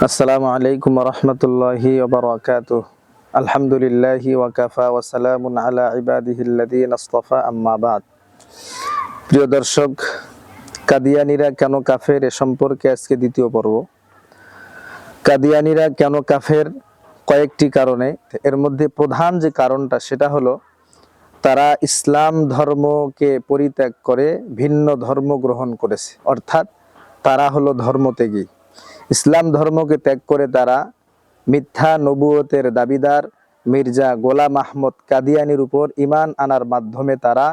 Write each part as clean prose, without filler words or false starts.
আসসালামু আলাইকুম রহমতুল্লাহি ওয়া আলহামদুলিল্লাহি ওয়াকাফা ওয়া সালামুন আলা ইবাদিহিল্লাযীনা ইসতাফা আম্মা বাদ। প্রিয় দর্শক, কাদিয়ানীরা কেন কাফের এ সম্পর্কে আজকে দ্বিতীয় পর্ব। কাদিয়ানীরা কেন কাফের, কয়েকটি কারণে। এর মধ্যে প্রধান যে কারণটা সেটা হলো তারা ইসলাম ধর্মকে পরিত্যাগ করে ভিন্ন ধর্ম গ্রহণ করেছে, অর্থাৎ তারা হলো ধর্মত্যাগী। ইসলাম ধর্মকে ত্যাগ করে তারা মিথ্যা নবুয়তের দাবিদার মির্জা গোলাম আহমদ কাদিয়ানীর উপর ঈমান আনার মাধ্যমে তারা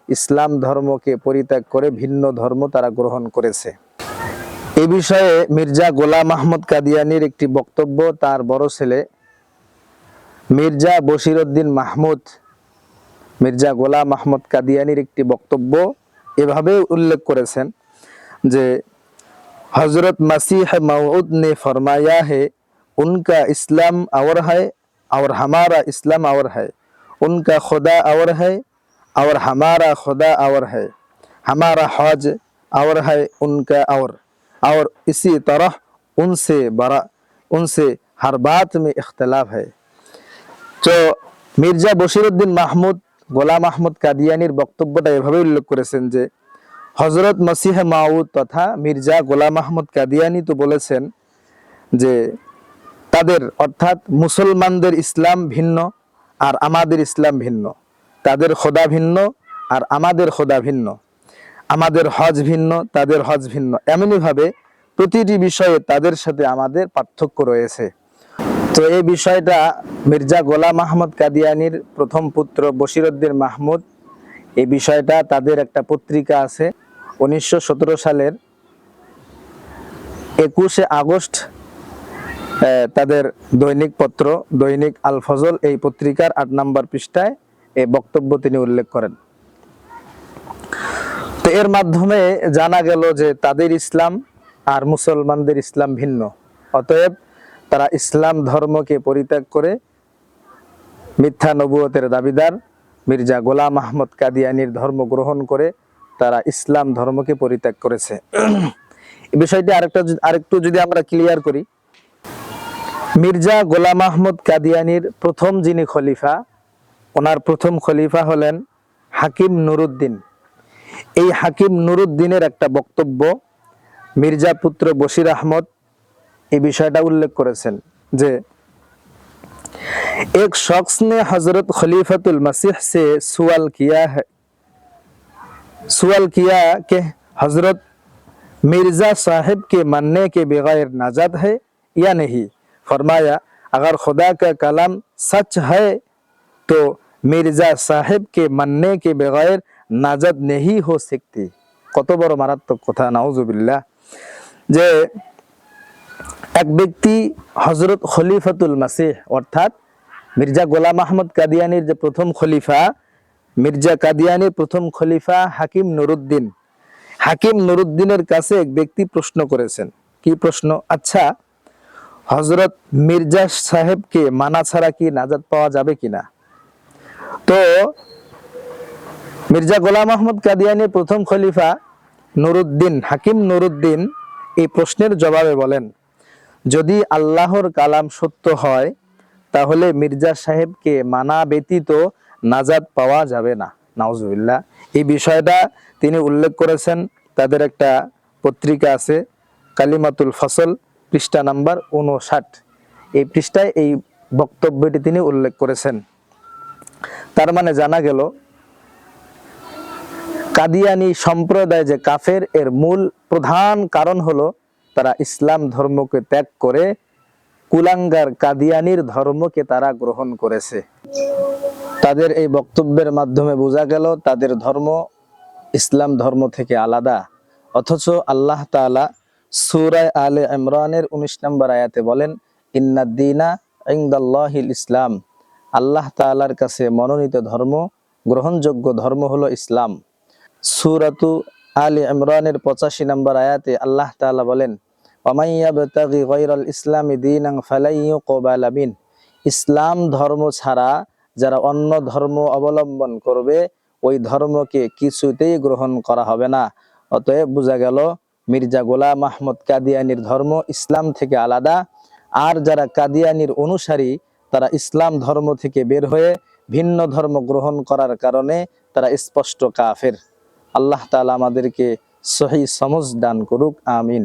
ইসলাম ধর্মকে পরিত্যাগ করে ভিন্ন ধর্ম তারা গ্রহণ করেছে। এ বিষয়ে মির্জা গোলাম আহমদ কাদিয়ানীর একটি বক্তব্য তার বড় ছেলে মির্জা বশিরউদ্দিন মাহমুদ, মির্জা গোলাম আহমদ কাদিয়ানীর একটি বক্তব্য এভাবে উল্লেখ করেছেন যে हजरत मसीह मऊद ने फरमाया है, उनका इस्लाम और है और हमारा इस्लाम और है, उनका खुदा और है और हमारा खुदा और है, हमारा हज और है उनका और इसी तरह उनसे हर बात में इख्तलाफ है। तो মির্জা বশিরউদ্দিন মাহমুদ গোলাম আহমদ কাদিয়ানীর বক্তব্যটা এভাবে উল্লেখ করেছেন যে হযরত মসিহ মাউদ তথা মির্জা গোলাম আহমদ কাদিয়ানী তো বলেছেন যে তাদের অর্থাৎ মুসলমানদের ইসলাম ভিন্ন আর আমাদের ইসলাম ভিন্ন, তাদের খোদা ভিন্ন আর আমাদের খোদা ভিন্ন, আমাদের হজ ভিন্ন তাদের হজ ভিন্ন, এমনিভাবে প্রতিটি বিষয়ে তাদের সাথে আমাদের পার্থক্য রয়েছে। তো এই বিষয়টা মির্জা গোলাম আহমদ কাদিয়ানীর প্রথম পুত্র বশিরউদ্দিন মাহমুদ, এই বিষয়টা তাদের একটা পত্রিকা আছে 1917 সালের 21 আগস্ট তাদের দৈনিক পত্র দৈনিক আল ফজল এই পত্রিকার 8 নম্বর পৃষ্ঠায় এই বক্তব্য তিনি উল্লেখ করেন। তো এর মাধ্যমে জানা গেল যে তাদের ইসলাম আর মুসলমানদের ইসলাম ভিন্ন, অতএব তারা ইসলাম ধর্মকে পরিত্যাগ করে মিথ্যা নবুয়তের দাবিদার মির্জা গোলাম আহমদ কাদিয়ানীর ধর্ম গ্রহণ করে তারা ইসলাম ধর্মকে পরিত্যাগ করেছে। এই বিষয়টি আরেকটু যদি আমরা ক্লিয়ার করি, মির্জা গোলাম আহমদ কাদিয়ানীর প্রথম যিনি খলিফা, ওনার প্রথম খলিফা হলেন হাকিম নুরউদ্দিন। এই হাকিম নুরউদ্দিনের একটা বক্তব্য মির্জা পুত্র বশির আহমদ এই বিষয়টা উল্লেখ করেছেন যে एक शख्स ने हजरत खलीफतुल मसीह से सवाल किया कि हजरत मिर्जा साहिब के मानने के बगैर नाजात है या नहीं। फरमाया, अगर खुदा का कलाम सच है तो मिर्जा साहिब के मानने के बगैर नाजात नहीं हो सकती। কত বড় মারাত্মক কথা, নাউজুবিল্লাহ। যে এক ব্যক্তি হযরত খলিফাতুল মাসিহ অর্থাৎ মির্জা গোলাম আহমদ কাদিয়ানীর যে প্রথম খলিফা, মির্জা কাদিয়ানীর প্রথম খলিফা হাকিম নুরউদ্দিন, হাকিম নুরউদ্দিনের কাছে এক ব্যক্তি প্রশ্ন করেছেন। কি প্রশ্ন? আচ্ছা, হযরত মির্জা সাহেবকে মানা ছাড়া কি নাজাত পাওয়া যাবে কিনা? তো মির্জা গোলাম আহমদ কাদিয়ানীর প্রথম খলিফা নুরউদ্দিন, হাকিম নুরউদ্দিন এই প্রশ্নের জবাবে বলেন, যদি আল্লাহর কালাম সত্য হয় তাহলে মির্জা সাহেবকে মানা ব্যতীত নাজাত পাওয়া যাবে না। নাউজুবিল্লাহ। এই বিষয়টা তিনি উল্লেখ করেছেন, তাদের একটা পত্রিকা আছে কালিমাতুল ফসল পৃষ্ঠা নাম্বার 59, এই পৃষ্ঠায় এই বক্তব্যটি তিনি উল্লেখ করেছেন। তার মানে জানা গেল কাদিয়ানী সম্প্রদায় যে কাফের, এর মূল প্রধান কারণ হলো তারা ইসলাম ধর্মকে ত্যাগ করে কুলাঙ্গার কাদিয়ানীর ধর্মকে তারা গ্রহণ করেছে। তাদের এই বক্তব্যের মাধ্যমে বোঝা গেল তাদের ধর্ম ইসলাম ধর্ম থেকে আলাদা। অথচ আল্লাহ তাআলা সূরা আলে ইমরানের 19 নম্বর আয়াতে বলেন, ইন্নাদ-দীনা ইনদাল্লাহিল ইসলাম, আল্লাহ তাআলার কাছে মনোনীত ধর্ম, গ্রহণযোগ্য ধর্ম হলো ইসলাম। সূরাতু আলে ইমরানের 85 নম্বর আয়াতে আল্লাহ তাআলা বলেন, ওয়ামাইয়াবতাগি গায়রাল ইসলামি দীনান ফালাই ইউকবালা মিন, ইসলাম ধর্ম ছাড়া যারা অন্য ধর্ম অবলম্বন করবে ওই ধর্মকে কিছুতেই গ্রহণ করা হবে না। অতএব বোঝা গেল মির্জা গোলাম আহমদ কাদিয়ানির ধর্ম ইসলাম থেকে আলাদা, আর যারা কাদিয়ানির অনুসারী তারা ইসলাম ধর্ম থেকে বের হয়ে ভিন্ন ধর্ম গ্রহণ করার কারণে তারা স্পষ্ট কাফের। আল্লাহ তাআলা আমাদেরকে সহি সমঝ দান করুক, আমিন।